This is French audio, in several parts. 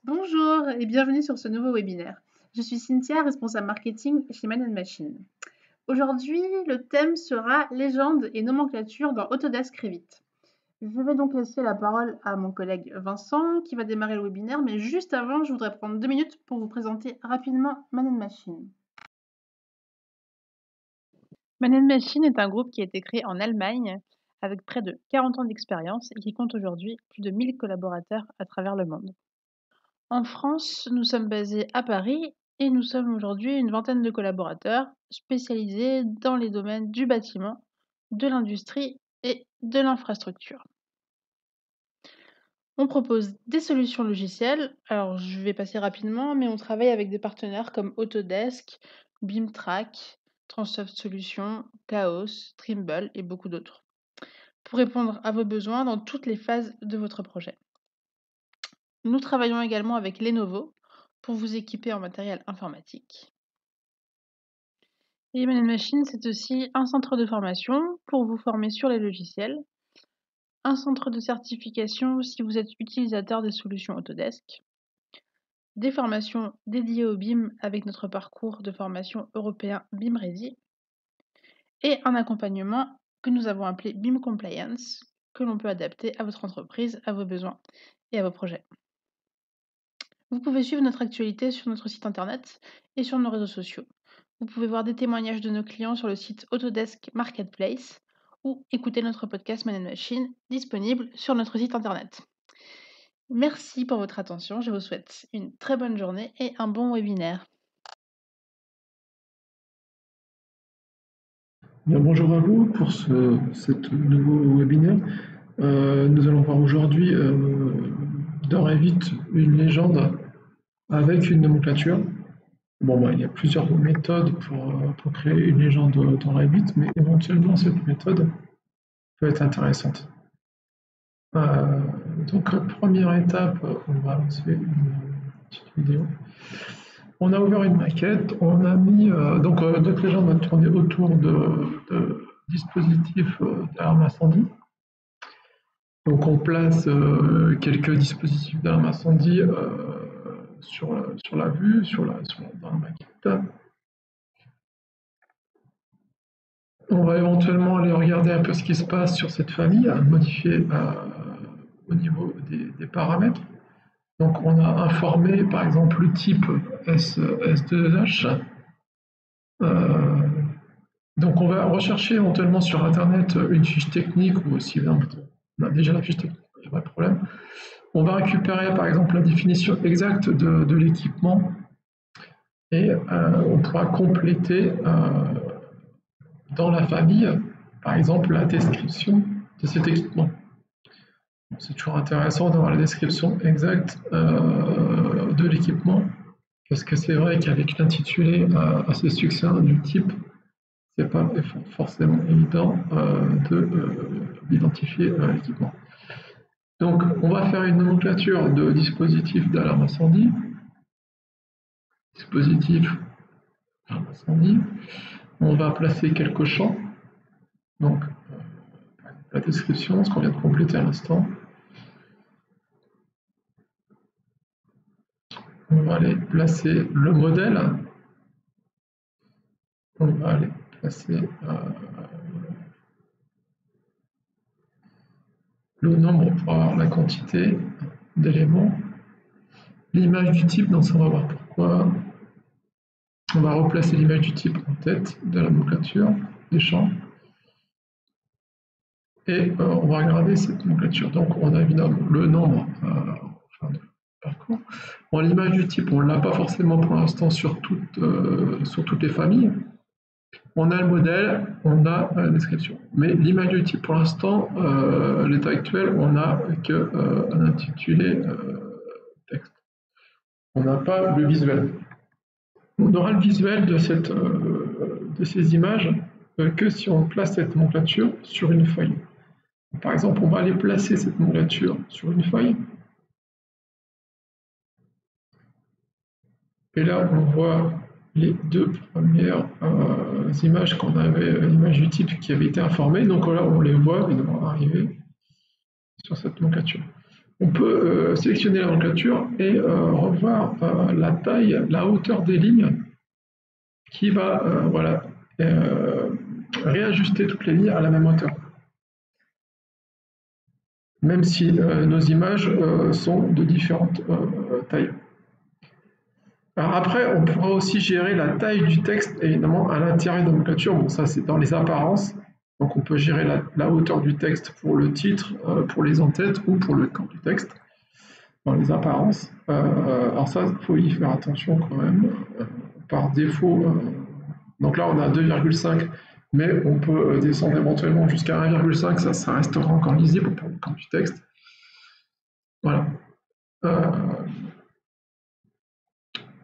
Bonjour et bienvenue sur ce nouveau webinaire. Je suis Cynthia, responsable marketing chez Man Machine. Aujourd'hui, le thème sera légende et nomenclature dans Autodesk Revit. Je vais donc laisser la parole à mon collègue Vincent qui va démarrer le webinaire, mais juste avant, je voudrais prendre 2 minutes pour vous présenter rapidement Man Machine. Man Machine est un groupe qui a été créé en Allemagne avec près de 40 ans d'expérience et qui compte aujourd'hui plus de 1000 collaborateurs à travers le monde. En France, nous sommes basés à Paris et nous sommes aujourd'hui une vingtaine de collaborateurs spécialisés dans les domaines du bâtiment, de l'industrie et de l'infrastructure. On propose des solutions logicielles, alors je vais passer rapidement, mais on travaille avec des partenaires comme Autodesk, BIMTrack, Transoft Solutions, Chaos, Trimble et beaucoup d'autres, pour répondre à vos besoins dans toutes les phases de votre projet. Nous travaillons également avec Lenovo pour vous équiper en matériel informatique. Et Man Machine, c'est aussi un centre de formation pour vous former sur les logiciels, un centre de certification si vous êtes utilisateur des solutions Autodesk, des formations dédiées au BIM avec notre parcours de formation européen BIM Ready, et un accompagnement que nous avons appelé BIM Compliance, que l'on peut adapter à votre entreprise, à vos besoins et à vos projets. Vous pouvez suivre notre actualité sur notre site internet et sur nos réseaux sociaux. Vous pouvez voir des témoignages de nos clients sur le site Autodesk Marketplace ou écouter notre podcast Man Machine disponible sur notre site internet. Merci pour votre attention, je vous souhaite une très bonne journée et un bon webinaire. Bien, bonjour à vous pour ce nouveau webinaire. Nous allons voir aujourd'hui dans Revit une légende avec une nomenclature. Bon, il y a plusieurs méthodes pour créer une légende dans Revit, mais éventuellement cette méthode peut être intéressante. Donc, première étape, on va lancer une petite vidéo. On a ouvert une maquette, on a mis donc notre légende va tourner autour de dispositifs d'alarme incendie. Donc on place quelques dispositifs d'alarme incendie sur la vue, dans la maquette. On va éventuellement aller regarder un peu ce qui se passe sur cette famille, modifier au niveau des paramètres. Donc on a informé par exemple le type S2H. Donc on va rechercher éventuellement sur internet une fiche technique ou si on a déjà la fiche technique, il n'y a pas de problème. On va récupérer par exemple la définition exacte de l'équipement et on pourra compléter dans la famille par exemple la description de cet équipement. C'est toujours intéressant d'avoir la description exacte de l'équipement parce que c'est vrai qu'avec l'intitulé assez succinct du type, c'est pas forcément évident d'identifier l'équipement. Donc, on va faire une nomenclature de dispositifs d'alarme incendie. Dispositif d'alarme incendie. On va placer quelques champs. Donc, la description, ce qu'on vient de compléter à l'instant. On va aller placer le modèle. On va aller placer le nombre pour avoir la quantité d'éléments. L'image du type, donc ça on va voir pourquoi. On va replacer l'image du type en tête de la nomenclature des champs. Et on va regarder cette nomenclature. Donc on a évidemment le nombre de parcours. Bon, l'image du type, on ne l'a pas forcément pour l'instant sur toutes les familles. On a le modèle, on a la description. Mais l'image du type, pour l'instant, l'état actuel, on n'a qu'un intitulé texte. On n'a pas le visuel. On aura le visuel de ces images que si on place cette nomenclature sur une feuille. Par exemple, on va aller placer cette nomenclature sur une feuille. Et là, on voit les deux premières images qu'on avait, l'image du type qui avait été informée. Donc là, on les voit évidemment arriver sur cette nomenclature. on peut sélectionner la nomenclature et revoir la taille, la hauteur des lignes qui va voilà, réajuster toutes les lignes à la même hauteur. Même si nos images sont de différentes tailles. Alors après, on pourra aussi gérer la taille du texte, évidemment, à l'intérieur de la nomenclature. Bon, ça, c'est dans les apparences. Donc, on peut gérer la hauteur du texte pour le titre, pour les en-têtes ou pour le camp du texte, dans les apparences. Alors ça, il faut y faire attention quand même. Par défaut, donc là, on a 2,5, mais on peut descendre éventuellement jusqu'à 1,5. Ça restera encore lisible pour le camp du texte. Voilà.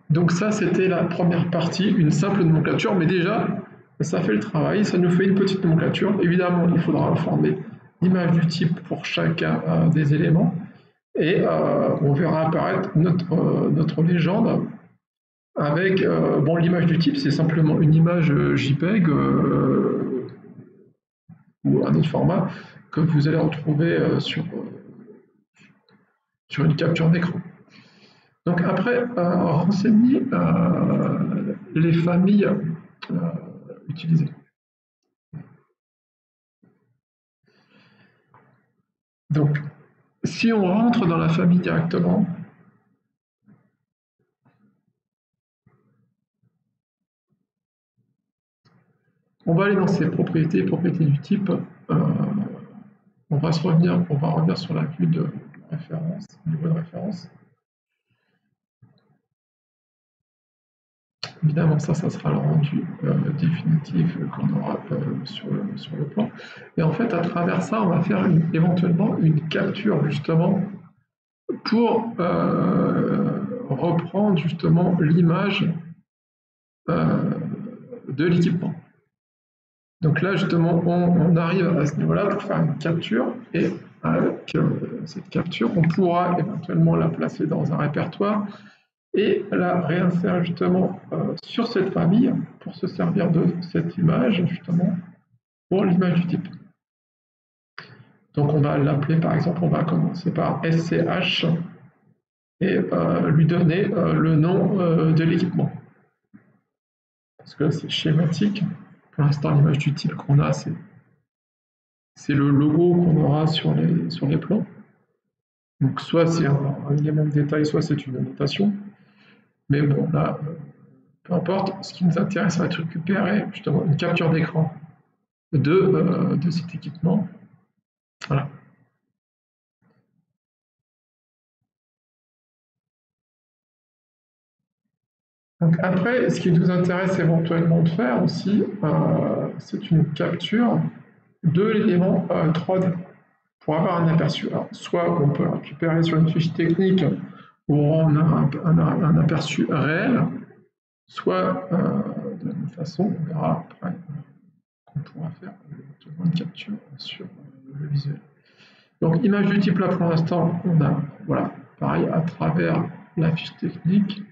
Donc ça, c'était la première partie, une simple nomenclature, mais déjà, ça fait le travail, ça nous fait une petite nomenclature. Évidemment, il faudra former l'image du type pour chacun des éléments, et on verra apparaître notre légende avec, bon, l'image du type, c'est simplement une image JPEG ou un autre format que vous allez retrouver sur une capture d'écran. Donc après, renseigner les familles utilisées. Donc, si on rentre dans la famille directement, on va aller dans ses propriétés du type. On va revenir sur la vue de référence, niveau de référence. Évidemment, ça sera le rendu définitif qu'on aura sur le plan. Et en fait, à travers ça, on va faire éventuellement une capture, justement, pour reprendre, justement, l'image de l'équipement. Donc là, justement, on arrive à ce niveau-là pour faire une capture, et avec cette capture, on pourra éventuellement la placer dans un répertoire et la réinsérer justement sur cette famille pour se servir de cette image justement pour l'image du type. Donc on va l'appeler, par exemple, on va commencer par SCH et lui donner le nom de l'équipement. Parce que c'est schématique. Pour l'instant, l'image du type qu'on a, c'est le logo qu'on aura sur les plans. Donc soit c'est un élément de détail, soit c'est une annotation. Mais bon, là, peu importe, ce qui nous intéresse, ça va être récupérer justement une capture d'écran de cet équipement. Voilà. Donc après, ce qui nous intéresse éventuellement de faire aussi, c'est une capture de l'élément 3D pour avoir un aperçu. Alors, soit on peut récupérer sur une fiche technique où on a un aperçu réel, soit de la même façon, on verra après qu'on pourra faire une capture sur le visuel. Donc image du type là pour l'instant, on a, voilà, pareil, à travers la fiche technique.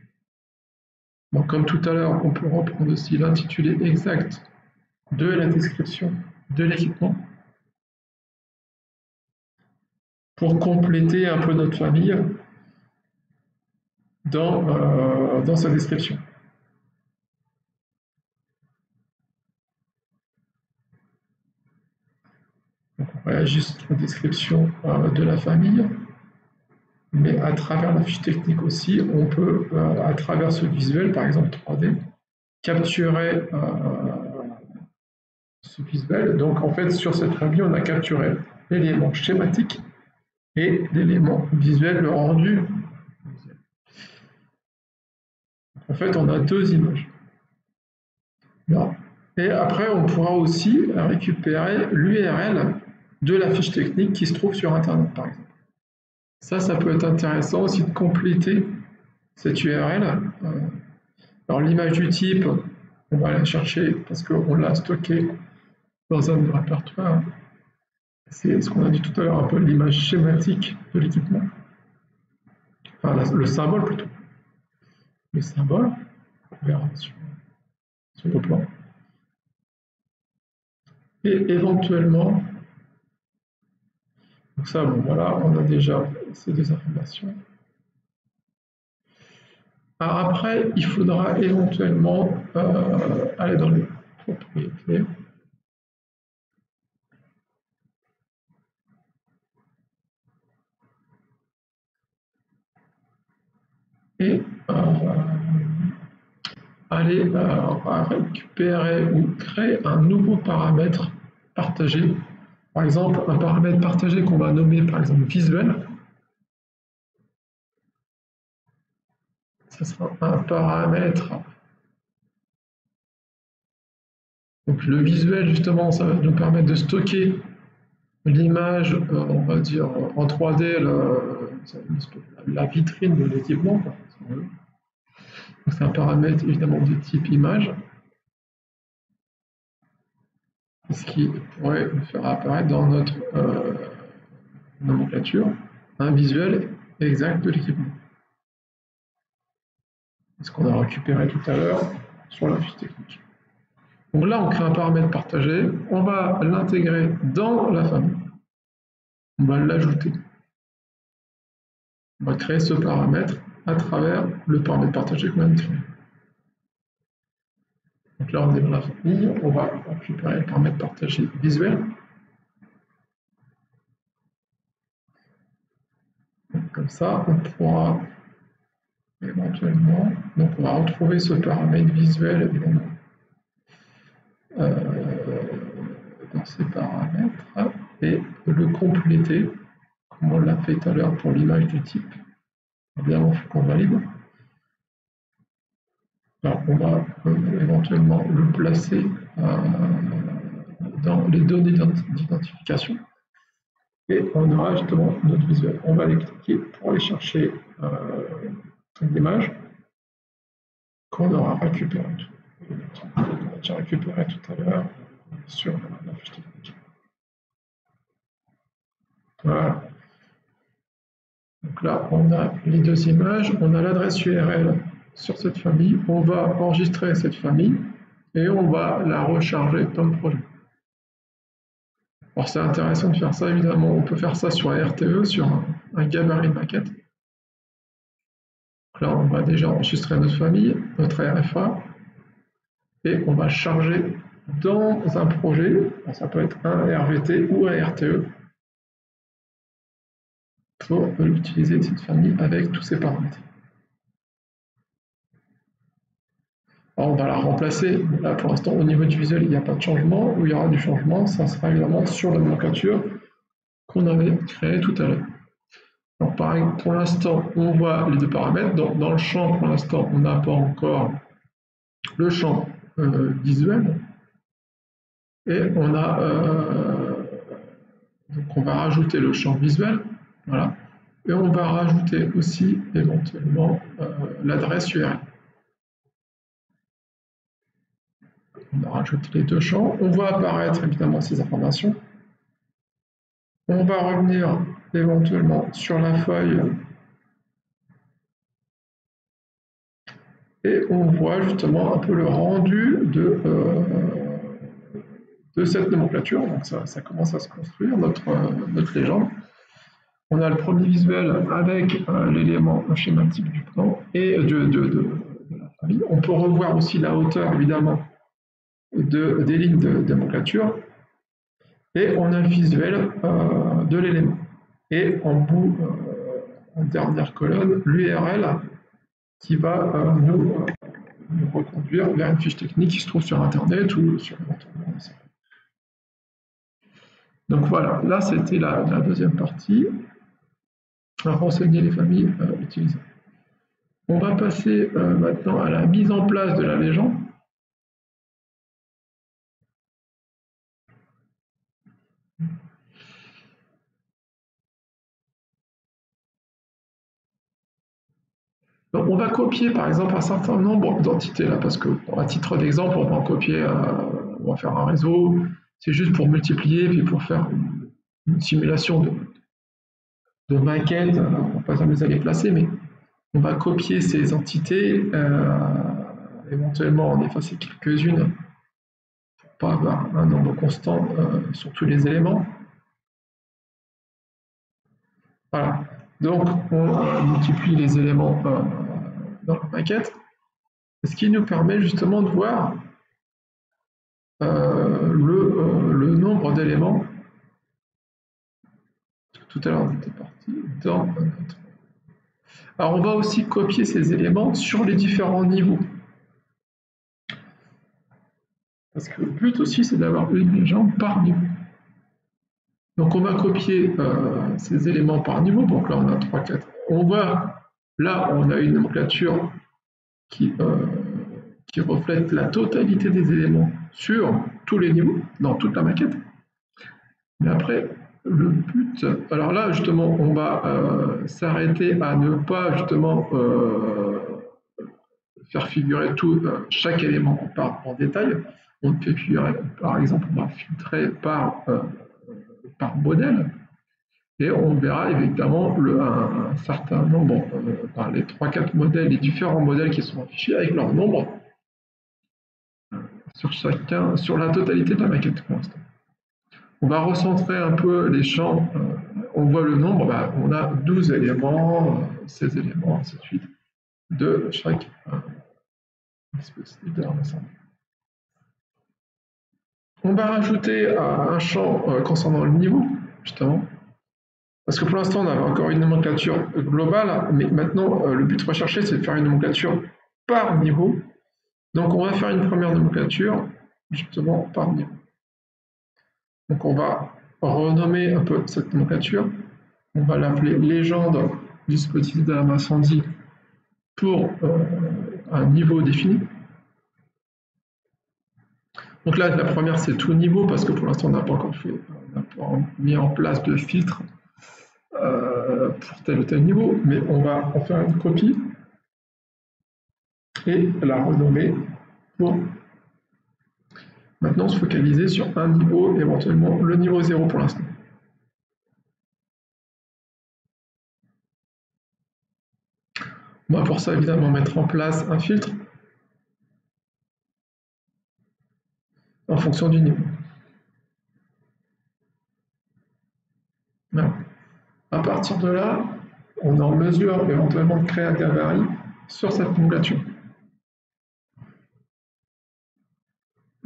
Bon, comme tout à l'heure, on peut reprendre aussi l'intitulé exact de la description de l'équipement pour compléter un peu notre famille dans sa description. Donc, on réagit la description de la famille, mais à travers la fiche technique aussi, on peut, à travers ce visuel, par exemple 3D, capturer ce visuel. Donc en fait, sur cette famille, on a capturé l'élément schématique et l'élément visuel, le rendu. En fait, on a deux images. Là. Et après, on pourra aussi récupérer l'URL de la fiche technique qui se trouve sur Internet, par exemple. Ça peut être intéressant aussi de compléter cette URL. Alors l'image du type, on va la chercher parce qu'on l'a stocké dans un répertoire. C'est ce qu'on a dit tout à l'heure, un peu l'image schématique de l'équipement. Enfin, le symbole plutôt. Le symbole, on verra sur le plan. Et éventuellement, Donc ça, bon, voilà, on a déjà ces deux informations. Alors après, il faudra éventuellement aller dans les propriétés. Et aller récupérer ou créer un nouveau paramètre partagé. Par exemple, un paramètre partagé qu'on va nommer par exemple visuel. Ce sera un paramètre. Donc le visuel, justement, ça va nous permettre de stocker l'image, on va dire, en 3D, la vitrine de l'équipement. C'est un paramètre évidemment de type image, ce qui pourrait faire apparaître dans notre nomenclature un visuel exact de l'équipement. C'est ce qu'on a récupéré tout à l'heure sur la fiche technique. Donc là, on crée un paramètre partagé, on va l'intégrer dans la famille, on va l'ajouter. On va créer ce paramètre à travers le paramètre partagé qu'on a défini. Donc là, on est dans la famille, on va récupérer le paramètre partagé visuel. Donc, comme ça, on pourra éventuellement, donc on va retrouver ce paramètre visuel évidemment dans ces paramètres et le compléter, comme on l'a fait tout à l'heure pour l'image du type. Évidemment, il faut qu'on valide. Alors, on va éventuellement le placer dans les données d'identification et on aura justement notre visuel. On va aller cliquer pour aller chercher l'image qu'on aura récupérée tout à l'heure sur la fiche technique. Voilà. Donc là, on a les deux images, on a l'adresse URL sur cette famille, on va enregistrer cette famille et on va la recharger dans le projet. Alors c'est intéressant de faire ça, évidemment, on peut faire ça sur RTE, sur un gabarit de maquette. Donc là, on va déjà enregistrer notre famille, notre RFA, et on va charger dans un projet, ça peut être un RVT ou un RTE, pour utiliser cette famille avec tous ces paramètres. Alors on va la remplacer, là pour l'instant au niveau du visuel il n'y a pas de changement, où il y aura du changement, ça sera évidemment sur la nomenclature qu'on avait créée tout à l'heure. Donc pareil, pour l'instant on voit les deux paramètres, dans le champ pour l'instant on n'a pas encore le champ visuel, et on a donc on va rajouter le champ visuel, voilà, et on va rajouter aussi éventuellement l'adresse URL. On rajoute les deux champs, on voit apparaître évidemment ces informations. On va revenir éventuellement sur la feuille et on voit justement un peu le rendu de cette nomenclature. Donc ça commence à se construire, notre légende. On a le premier visuel avec l'élément schématique du plan et de la famille. On peut revoir aussi la hauteur évidemment des lignes de nomenclature. Et on a le visuel de l'élément. Et en bout, en dernière colonne, l'URL qui va nous reconduire vers une fiche technique qui se trouve sur Internet ou sur éventuellement le site. Donc voilà, là c'était la deuxième partie, renseigner les familles utilisées. On va passer maintenant à la mise en place de la légende. Donc, on va copier par exemple un certain nombre d'entités là, parce que à titre d'exemple, on va en copier, on va faire un réseau, c'est juste pour multiplier, puis pour faire une simulation de maquette, on ne va pas les aller placer, mais on va copier ces entités, éventuellement en effacer quelques-unes, pour pas avoir un nombre constant sur tous les éléments. Voilà. Donc, on multiplie les éléments dans la maquette, ce qui nous permet justement de voir le nombre d'éléments. Tout à l'heure, on était parti dans notre... Alors, on va aussi copier ces éléments sur les différents niveaux. Parce que le but aussi, c'est d'avoir une légende par niveau. Donc, on va copier ces éléments par niveau. Donc là, on a 3, 4. On voit, là, on a une nomenclature qui reflète la totalité des éléments sur tous les niveaux, dans toute la maquette. Mais après, le but, alors là, justement, on va s'arrêter à ne pas, justement, faire figurer chaque élément en détail. On fait figurer, par exemple, on va filtrer par modèle, et on verra évidemment un certain nombre, par les 3-4 modèles, les différents modèles qui sont affichés avec leur nombre sur la totalité de la maquette pour l'instant. On va recentrer un peu les champs, on voit le nombre, on a 12 éléments, 16 éléments, ainsi de suite, de chaque dispositif de l'ensemble. On va rajouter un champ concernant le niveau, justement, parce que pour l'instant, on avait encore une nomenclature globale, mais maintenant, le but recherché, c'est de faire une nomenclature par niveau. Donc, on va faire une première nomenclature, justement, par niveau. Donc, on va renommer un peu cette nomenclature. On va l'appeler légende dispositif d'alarme incendie pour un niveau défini. Donc là, la première, c'est tout niveau, parce que pour l'instant, on n'a pas encore mis en place de filtre pour tel ou tel niveau, mais on va en faire une copie et la renommer pour maintenant se focaliser sur un niveau, éventuellement le niveau 0 pour l'instant. On va pour ça évidemment mettre en place un filtre en fonction du niveau. Voilà. À partir de là, on est en mesure éventuellement de créer un gabarit sur cette nomenclature.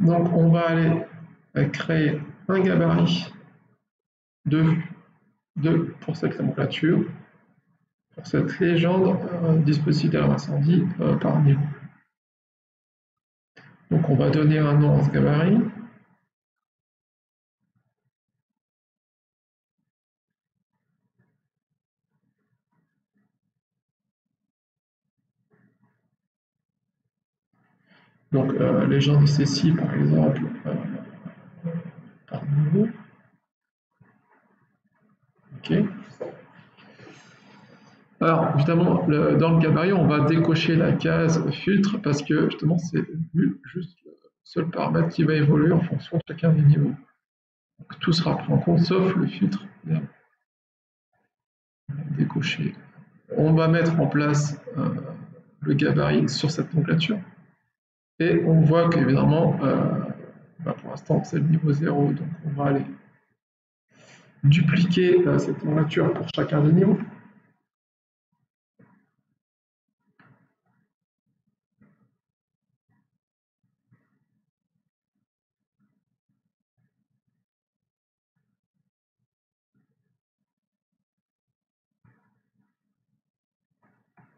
Donc on va aller créer un gabarit pour cette nomenclature, pour cette légende dispositif d'alarme incendie par niveau. Donc on va donner un nom à ce gabarit. Donc légende ICC par exemple par niveau. Ok. Alors, évidemment, dans le gabarit, on va décocher la case filtre parce que justement, c'est juste le seul paramètre qui va évoluer en fonction de chacun des niveaux. Donc, tout sera pris en compte sauf le filtre décoché. On va mettre en place le gabarit sur cette nomenclature et on voit qu'évidemment, pour l'instant, c'est le niveau 0, donc on va aller dupliquer cette nomenclature pour chacun des niveaux.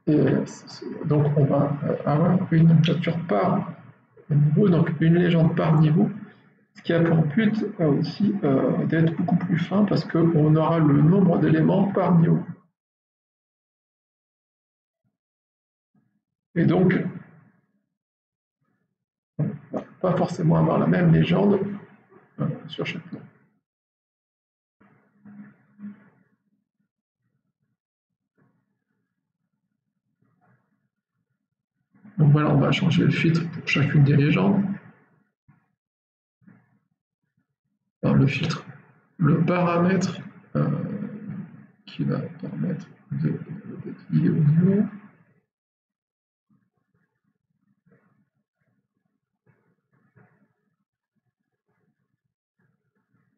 Et donc on va avoir une nomenclature par niveau, donc une légende par niveau, ce qui a pour but aussi d'être beaucoup plus fin parce qu'on aura le nombre d'éléments par niveau. Et donc, on ne va pas forcément avoir la même légende sur chaque nom. Donc voilà, on va changer le filtre pour chacune des légendes. Alors, le filtre, le paramètre qui va permettre d'être lié au niveau.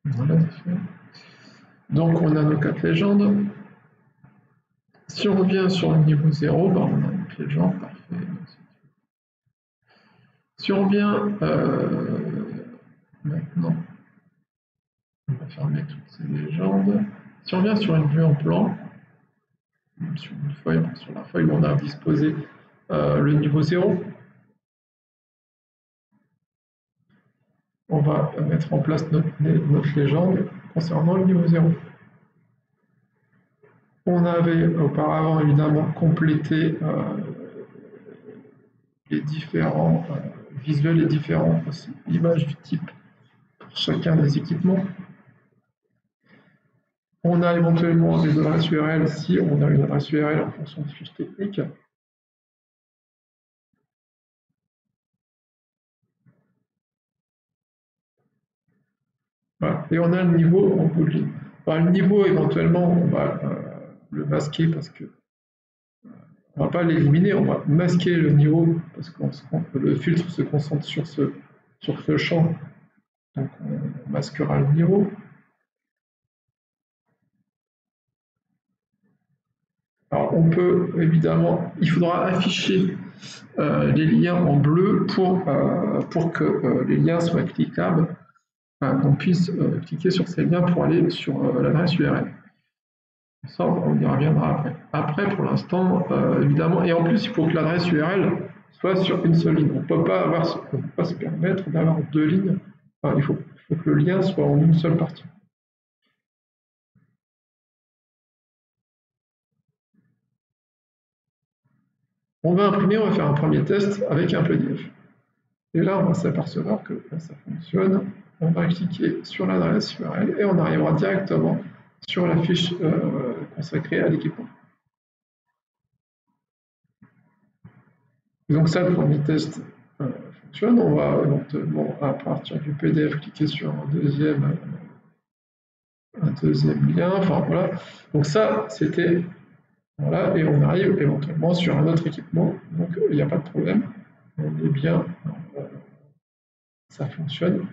Voilà, donc on a nos 4 légendes. Si on revient sur le niveau 0, ben, on a une clé de genre, parfait. Si on revient maintenant, on va fermer toutes ces légendes. Si on revient sur une vue en plan, sur une feuille, sur la feuille où on a disposé le niveau 0, on va mettre en place notre légende concernant le niveau 0. On avait auparavant évidemment complété les différents visuels, les différentes images du type pour chacun des équipements. On a éventuellement des adresses URL si on a une adresse URL en fonction de fiches techniques. Voilà. Et on a le niveau en bout de ligne. Alors, le niveau, éventuellement, on va le masquer parce que on ne va pas l'éliminer, on va masquer le niveau parce que le filtre se concentre sur ce champ. Donc on masquera le niveau. Alors on peut évidemment, il faudra afficher les liens en bleu pour que les liens soient cliquables, qu'on puisse cliquer sur ces liens pour aller sur l'adresse URL. Ça, on y reviendra après. Après, pour l'instant, évidemment, et en plus, il faut que l'adresse URL soit sur une seule ligne. On ne peut pas se permettre d'avoir deux lignes. Enfin, il faut que le lien soit en une seule partie. On va imprimer, on va faire un premier test avec un PDF. Et là, on va s'apercevoir que ça fonctionne. On va cliquer sur l'adresse URL et on arrivera directement sur la fiche consacrée à l'équipement. Donc ça, le premier test fonctionne. On va éventuellement, à partir du PDF, cliquer sur un deuxième lien. Enfin voilà. Donc ça, c'était... Voilà, et on arrive éventuellement sur un autre équipement. Donc il n'y a pas de problème. On est bien... ça fonctionne.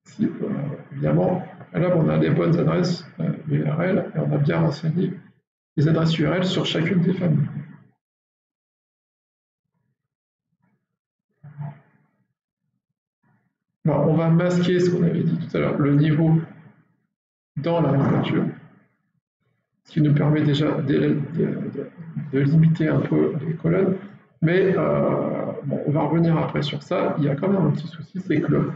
Si, évidemment, là, on a les bonnes adresses URL et on a bien renseigné les adresses URL sur chacune des familles. Alors, on va masquer ce qu'on avait dit tout à l'heure, le niveau dans la nomenclature, ce qui nous permet déjà de limiter un peu les colonnes. Mais bon, on va revenir après sur ça. Il y a quand même un petit souci, c'est que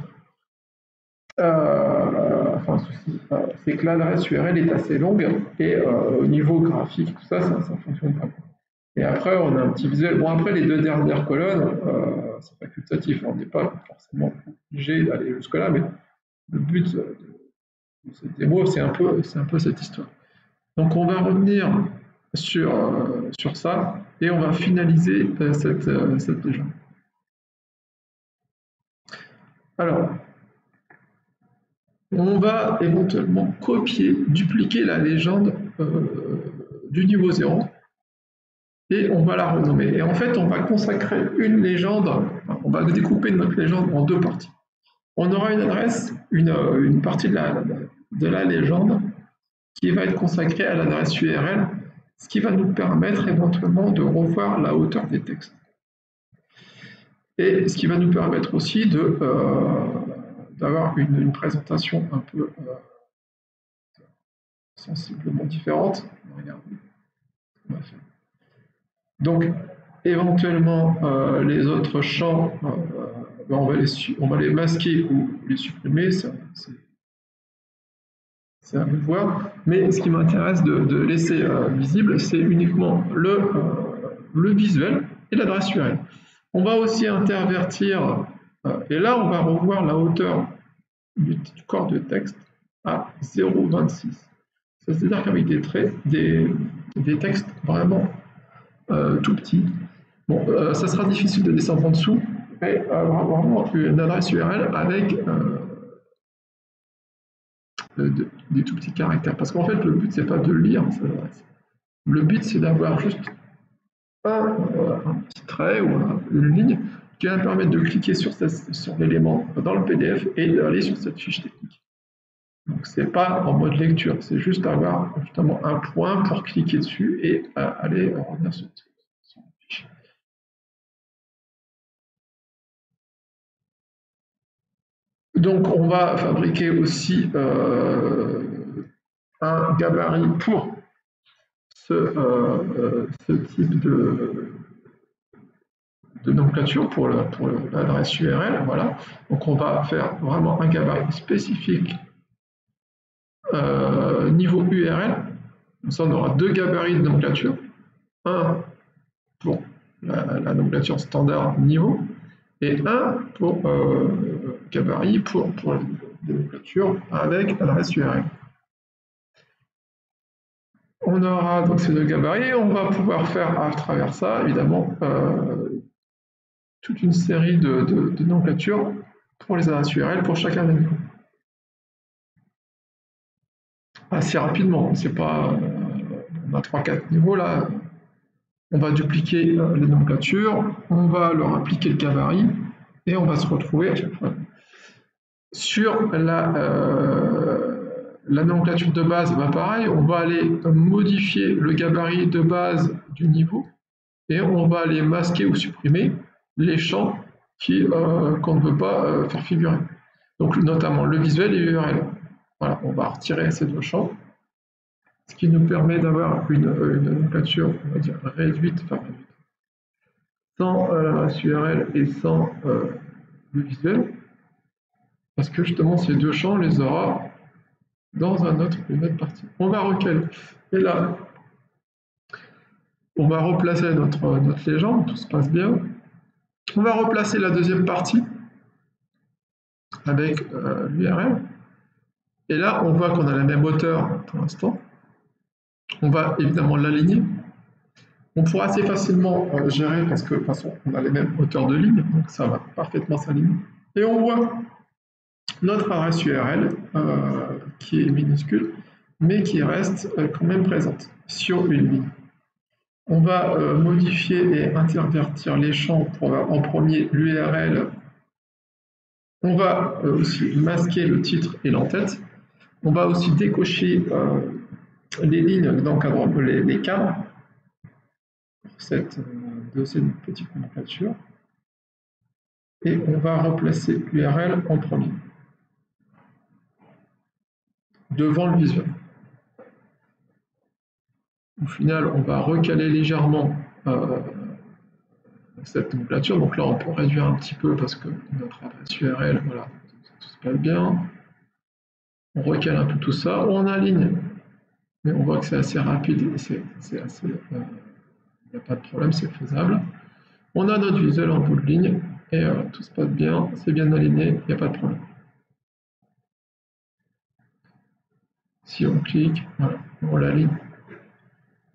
c'est que l'adresse URL est assez longue et au niveau graphique, tout ça, ça ne fonctionne pas. Et après, on a un petit visuel. Bon, après, les deux dernières colonnes, c'est facultatif, on n'est pas forcément obligé d'aller jusque-là, mais le but de cette démo, c'est un peu cette histoire. Donc, on va revenir sur ça et on va finaliser cette légende. Alors, on va éventuellement dupliquer la légende du niveau 0 et on va la renommer. Et en fait, on va consacrer une légende, on va découper notre légende en deux parties. On aura une adresse, une partie de la légende qui va être consacrée à l'adresse URL, ce qui va nous permettre éventuellement de revoir la hauteur des textes. Et ce qui va nous permettre aussi d'avoir une présentation un peu sensiblement différente. Regardez ce qu'on va faire. Donc, éventuellement, les autres champs, on va les masquer ou les supprimer, c'est à vous de voir. Mais ce qui m'intéresse de laisser visible, c'est uniquement le visuel et l'adresse URL. On va aussi intervertir, et là, on va revoir la hauteur du corps de texte à 0,26. C'est-à-dire qu'avec des textes vraiment tout petits, bon, ça sera difficile de descendre en dessous, mais avoir vraiment une adresse URL avec des tout petits caractères. Parce qu'en fait, le but, c'est pas de lire cette adresse. Le but, c'est d'avoir juste un petit trait ou une ligne qui va permettre de cliquer sur l'élément dans le PDF et d'aller sur cette fiche technique. Donc, ce n'est pas en mode lecture, c'est juste avoir justement un point pour cliquer dessus et aller revenir sur le fichier. Donc, on va fabriquer aussi un gabarit pour ce type de nomenclature pour l'adresse URL. Voilà. Donc, on va faire vraiment un gabarit spécifique niveau URL. Comme ça, on aura deux gabarits de nomenclature. Un pour la nomenclature standard niveau et un pour gabarit pour la nomenclature avec adresse URL. On aura donc ces deux gabarits, on va pouvoir faire à travers ça, évidemment, toute une série de nomenclatures pour les adresses URL pour chacun des niveaux. Assez rapidement, c'est pas, on a 3-4 niveaux là, on va dupliquer les nomenclatures, on va leur appliquer le gabarit et on va se retrouver à chaque fois sur la nomenclature de base. Bah pareil, on va aller modifier le gabarit de base du niveau et on va aller masquer ou supprimer les champs qu'on ne veut pas faire figurer. Donc notamment le visuel et l'URL. Voilà, on va retirer ces deux champs, ce qui nous permet d'avoir une nomenclature, on va dire réduite, sans l'adresse URL et sans le visuel, parce que justement ces deux champs, on les aura dans une autre partie. On va recaler. Et là, on va replacer notre légende, tout se passe bien. On va replacer la deuxième partie avec l'URL. Et là, on voit qu'on a la même hauteur pour l'instant. On va évidemment l'aligner. On pourra assez facilement gérer parce que de toute façon, on a les mêmes hauteurs de ligne, donc ça va parfaitement s'aligner. Et on voit notre adresse URL qui est minuscule, mais qui reste quand même présente sur une ligne. On va modifier et intervertir les champs pour en premier l'URL. On va aussi masquer le titre et l'entête. On va aussi décocher les lignes d'encadrement, les cadres pour cette deuxième petite nomenclature. Et on va replacer l'URL en premier, devant le visuel. Au final, on va recaler légèrement cette nomenclature. Donc là, on peut réduire un petit peu parce que notre adresse URL, voilà, tout se passe bien. On recale un peu tout ça, on aligne. Mais on voit que c'est assez rapide et c'est assez... il n'y a pas de problème, c'est faisable. On a notre visuel en bout de ligne et tout se passe bien, c'est bien aligné, il n'y a pas de problème. Si on clique, voilà, on l'aligne.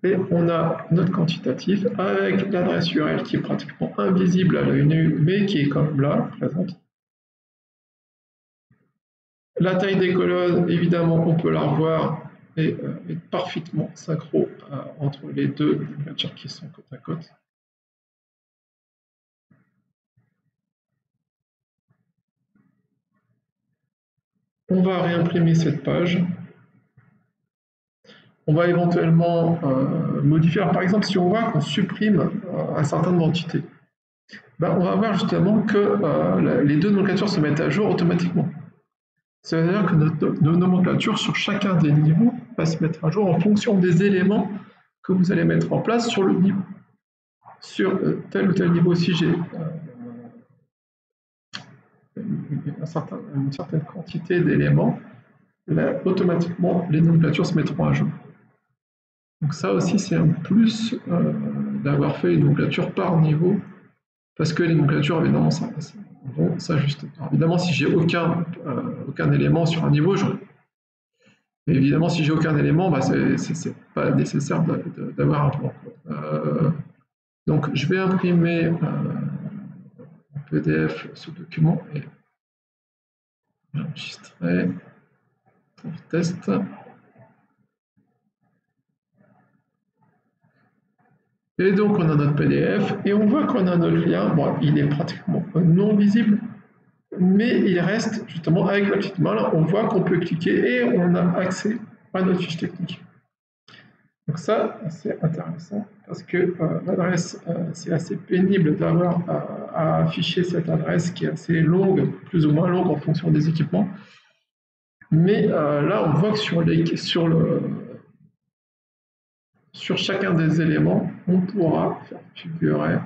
Et on a notre quantitatif avec l'adresse URL qui est pratiquement invisible à l'œil nu, mais qui est quand même là, présente. La taille des colonnes, évidemment, on peut la revoir et être parfaitement synchro entre les deux nomenclatures qui sont côte à côte. On va réimprimer cette page. On va éventuellement modifier. Alors, par exemple, si on voit qu'on supprime un certain nombre d'entités, ben, on va voir justement que les deux nomenclatures se mettent à jour automatiquement. Ça veut dire que nos nomenclatures sur chacun des niveaux va se mettre à jour en fonction des éléments que vous allez mettre en place sur le niveau. Sur tel ou tel niveau, si j'ai une certaine quantité d'éléments, là, automatiquement, les nomenclatures se mettront à jour. Donc ça aussi, c'est un plus d'avoir fait les nomenclatures par niveau, parce que les nomenclatures, évidemment, vont s'ajuster. Évidemment, si j'ai aucun élément sur un niveau, mais évidemment, si j'ai aucun élément, bah, c'est pas nécessaire d'avoir un plan. Donc, je vais imprimer en PDF ce document et l'enregistrer pour le test. Et donc, on a notre PDF et on voit qu'on a notre lien. Bon, il est pratiquement non visible. mais il reste justement avec la petite main, là, on voit qu'on peut cliquer et on a accès à notre fiche technique. Donc ça, c'est intéressant parce que l'adresse, c'est assez pénible d'avoir à afficher cette adresse qui est assez longue, plus ou moins longue en fonction des équipements. Mais là, on voit que sur chacun des éléments, on pourra faire figurer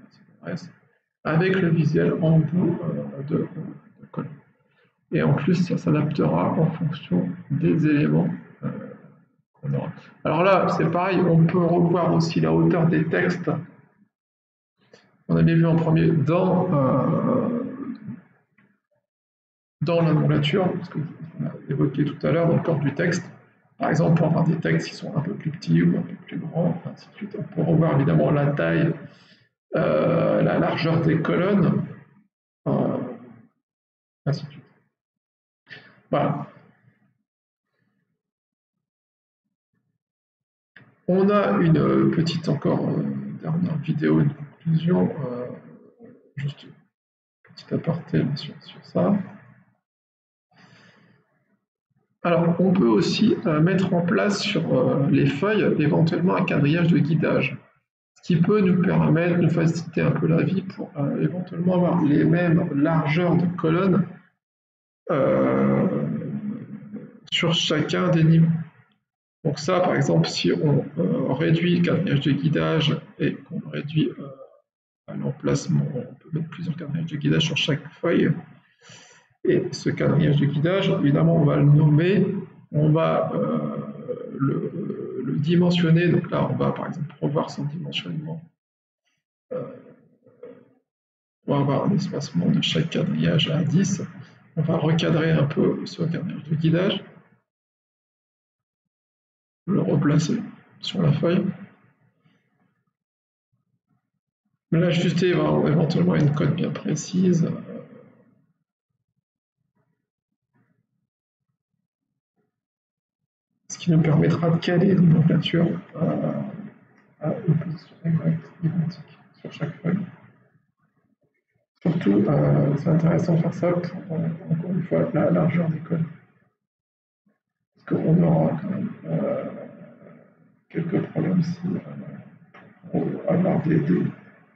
cette adresse avec le visuel en bout de colonne. Et en plus, ça s'adaptera en fonction des éléments qu'on aura. Alors là, c'est pareil, on peut revoir aussi la hauteur des textes. On avait vu en premier dans la nomenclature, ce qu'on a évoqué tout à l'heure dans le corps du texte. Par exemple, pour avoir des textes qui sont un peu plus petits ou un peu plus grands, ainsi de suite. On peut revoir évidemment la taille, la largeur des colonnes, ainsi de suite. Voilà. On a une petite encore dernière vidéo de conclusion, juste une petite aparté sur ça. Alors, on peut aussi mettre en place sur les feuilles éventuellement un quadrillage de guidage, ce qui peut nous permettre de faciliter un peu la vie pour éventuellement avoir les mêmes largeurs de colonnes sur chacun des niveaux. Donc ça, par exemple, si on réduit le quadrillage de guidage et qu'on réduit l'emplacement, on peut mettre plusieurs quadrillages de guidage sur chaque feuille. Et ce quadrillage de guidage, évidemment, on va le nommer, on va le dimensionner. Donc là, on va par exemple revoir son dimensionnement. On va avoir un espacement de chaque quadrillage à 10. On va recadrer un peu ce quadrillage de guidage, le replacer sur la feuille. L'ajuster éventuellement à une cote bien précise. Ce qui nous permettra de caler une nomenclature à une position exacte, identique sur chaque feuille. Surtout, c'est intéressant de faire ça pour, encore une fois, la largeur des colonnes. Parce qu'on aura quand même quelques problèmes si pour avoir des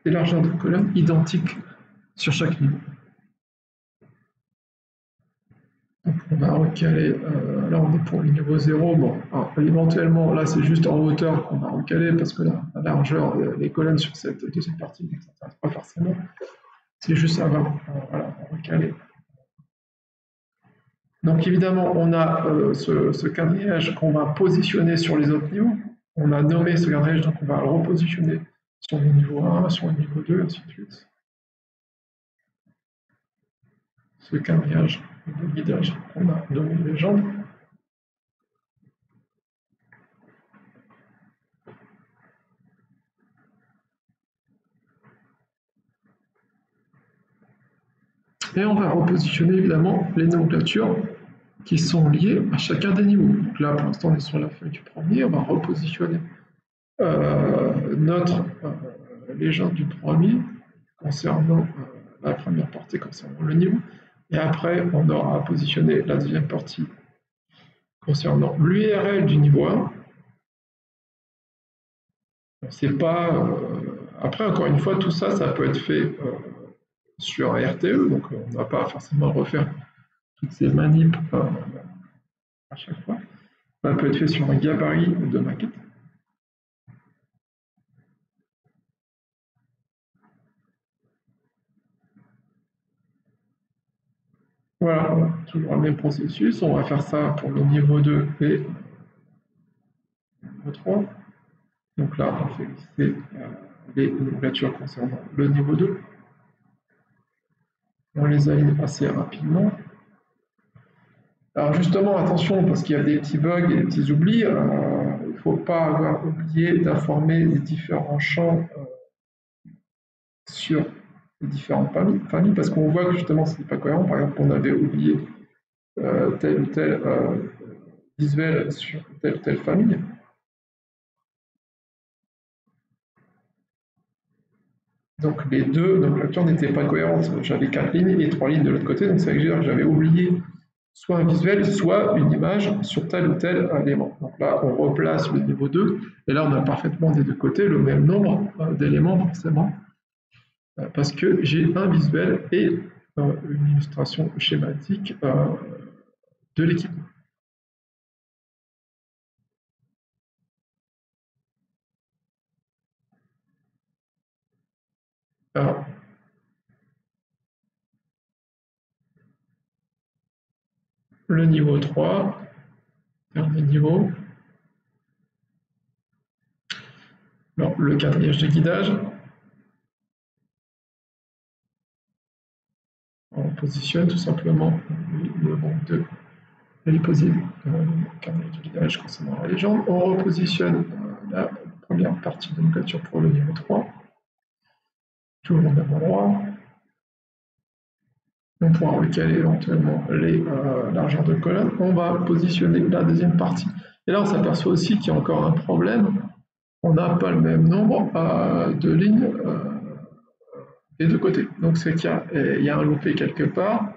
largeurs de colonnes identiques sur chaque niveau. Donc on va recaler, là on est pour le niveau 0, bon, alors, éventuellement là c'est juste en hauteur qu'on va recaler parce que la largeur des colonnes sur cette deuxième partie ne s'intéresse pas forcément, c'est juste ça, voilà, recaler. Donc évidemment on a ce quadrillage qu'on va positionner sur les autres niveaux, on a nommé ce quadrillage donc on va le repositionner sur le niveau 1, sur le niveau 2, ainsi de suite. Ce quadrillage de guidage qu'on a nommé légende. Et on va repositionner évidemment les nomenclatures qui sont liées à chacun des niveaux. Donc là, pour l'instant, on est sur la feuille du premier, on va repositionner notre légende du premier concernant la première partie concernant le niveau. Et après, on aura positionné la deuxième partie concernant l'URL du niveau 1. C'est pas. Après, encore une fois, tout ça, ça peut être fait sur un RTE, donc on ne va pas forcément refaire toutes ces manips à chaque fois. Ça peut être fait sur un gabarit de maquette. Voilà, toujours le même processus. On va faire ça pour le niveau 2 et le niveau 3. Donc là, on fait glisser les nomenclatures concernant le niveau 2. On les aligne assez rapidement. Alors justement, attention, parce qu'il y a des petits bugs et des petits oublis, il ne faut pas avoir oublié d'informer les différents champs sur les différentes familles, parce qu'on voit que justement, ce n'est pas cohérent. Par exemple, on avait oublié tel ou tel visuel sur telle ou telle famille. Donc les deux nomenclatures n'étaient pas cohérentes. J'avais 4 lignes et 3 lignes de l'autre côté, donc ça veut dire que j'avais oublié soit un visuel, soit une image sur tel ou tel élément. Donc là, on replace le niveau 2, et là, on a parfaitement des deux côtés le même nombre d'éléments, forcément, parce que j'ai un visuel et une illustration schématique de l'équipement. Alors, le niveau 3, dernier niveau. Alors, le quadrillage de guidage. On positionne tout simplement le manque de l'hyposide, le quadrillage de guidage concernant la légende. On repositionne la première partie de nomenclature pour le niveau 3. Toujours au même endroit. On pourra recaler éventuellement les largeurs de colonne. On va positionner la deuxième partie. Et là, on s'aperçoit aussi qu'il y a encore un problème. On n'a pas le même nombre de lignes des deux côtés. Donc, c'est qu'il y a un loupé quelque part.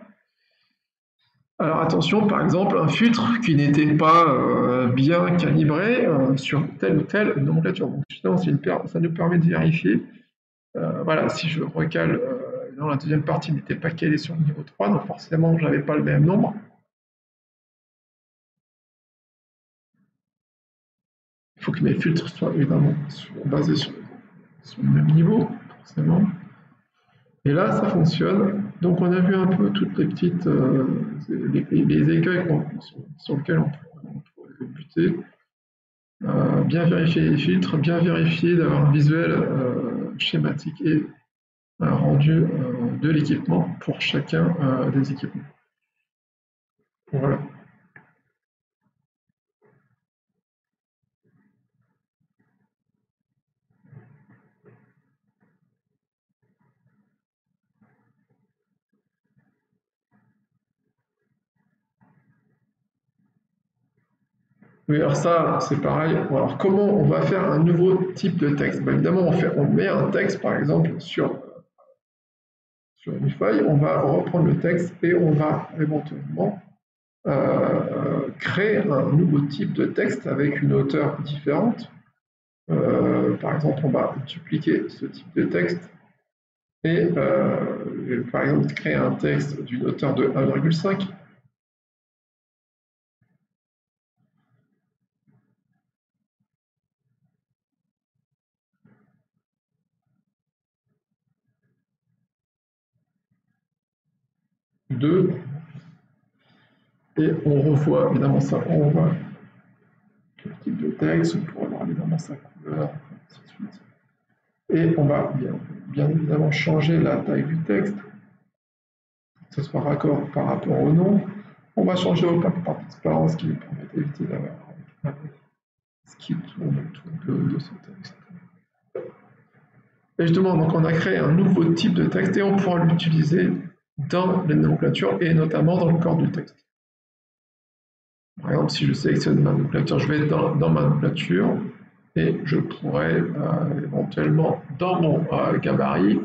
Alors attention, par exemple, un filtre qui n'était pas bien calibré sur telle ou telle nomenclature. Donc, justement, ça nous permet de vérifier. Voilà, si je recale dans la deuxième partie n'était pas calé sur le niveau 3, donc forcément, je n'avais pas le même nombre. Il faut que mes filtres soient évidemment basés sur le même niveau, forcément. Et là, ça fonctionne. Donc, on a vu un peu toutes les petites les écueils sur lesquels on pourrait buter. Bien vérifier les filtres, bien vérifier d'avoir un visuel schématique et rendu de l'équipement pour chacun des équipements. Voilà. Oui, alors ça, c'est pareil. Alors, comment on va faire un nouveau type de texte? Évidemment, on met un texte, par exemple, sur une feuille, on va reprendre le texte et on va éventuellement créer un nouveau type de texte avec une hauteur différente. Par exemple, on va dupliquer ce type de texte et, par exemple, créer un texte d'une hauteur de 1,5. Et on revoit évidemment ça, on voit le type de texte, on pourra voir évidemment sa couleur, ainsi de suite. Et on va bien évidemment changer la taille du texte, que ce soit raccord par rapport au nom. On va changer au par transparence, qui nous permet d'éviter d'avoir ce qui tourne autour de ce texte. Et justement, donc on a créé un nouveau type de texte et on pourra l'utiliser dans les nomenclatures et notamment dans le corps du texte. Par exemple, si je sélectionne ma nomenclature, je vais dans ma nomenclature et je pourrais éventuellement, dans mon gabarit,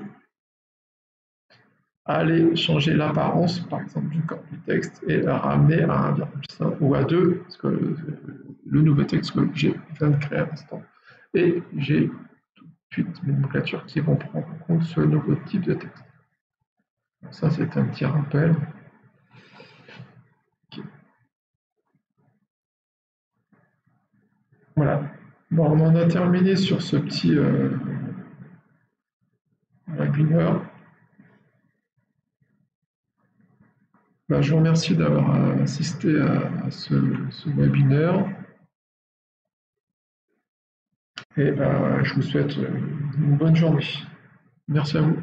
aller changer l'apparence, par exemple, du corps du texte et la ramener à 1,5 ou à 2, parce que le nouveau texte que j'ai viens de créer à l'instant. Et j'ai tout de suite mes nomenclatures qui vont prendre en compte ce nouveau type de texte. Donc ça, c'est un petit rappel. Okay. Voilà. Bon, on en a terminé sur ce petit webinaire. Je vous remercie d'avoir assisté à ce webinaire. Et je vous souhaite une bonne journée. Merci à vous.